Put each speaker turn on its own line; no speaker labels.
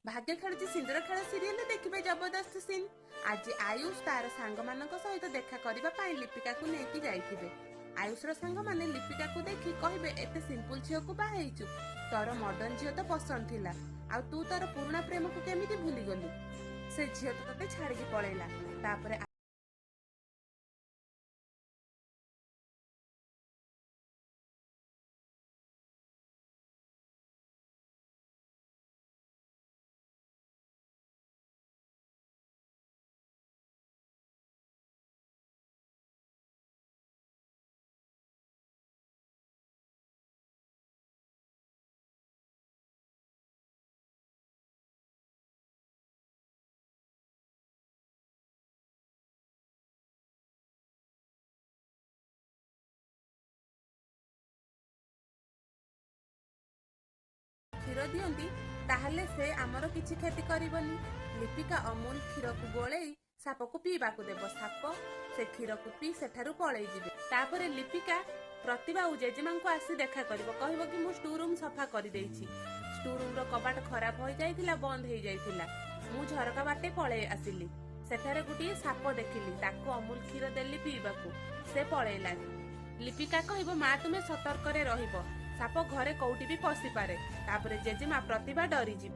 भाग्य खेलुची सिंदूर खेल सीरियल देखिए जबरदस्त सीन। आज आयुष तार सांग मानक सहित देखा करबा पाई लिपिका को लेके जाइथिबे। आयुष रो सांग माने लिपिका को देखि कहबे एते सिंपल झियो को बा हेइचु, तोर मॉडर्न झियो तो पसंद थिला, आ तू तोर पुराना प्रेम को केमिति भूली गलु? से झियो तो तते छाड़ी के पळेला। तापरे क्षीर दियंती ताहले से आमर किछि क्षति करिवनी। लिपिका अमूल क्षीर को गोळेई साप को पीवा को देव। साप से क्षीर को पी सेठारु पळेई जिवे। तापरे लिपिका प्रतिभा उ जेजेमा को आसी देखा करिवो, कहबो कि मु स्टोर रूम सफा करि देइछि। स्टोर रूम रो कबाट खराब होई जाइतिला, बंद हेई जाइतिला। मु झरका बाटे पळेई आसिली। सेठारे गुटी साप देखिली, ताको अमूल क्षीर देली पीबाकू, से पळेइला। लिपिका कहबो मा तुमे सतर्क रे रहिबो, साप घरे कौटी भी पशि पारे। तापरे जेजेमा प्रतिभा डरी जी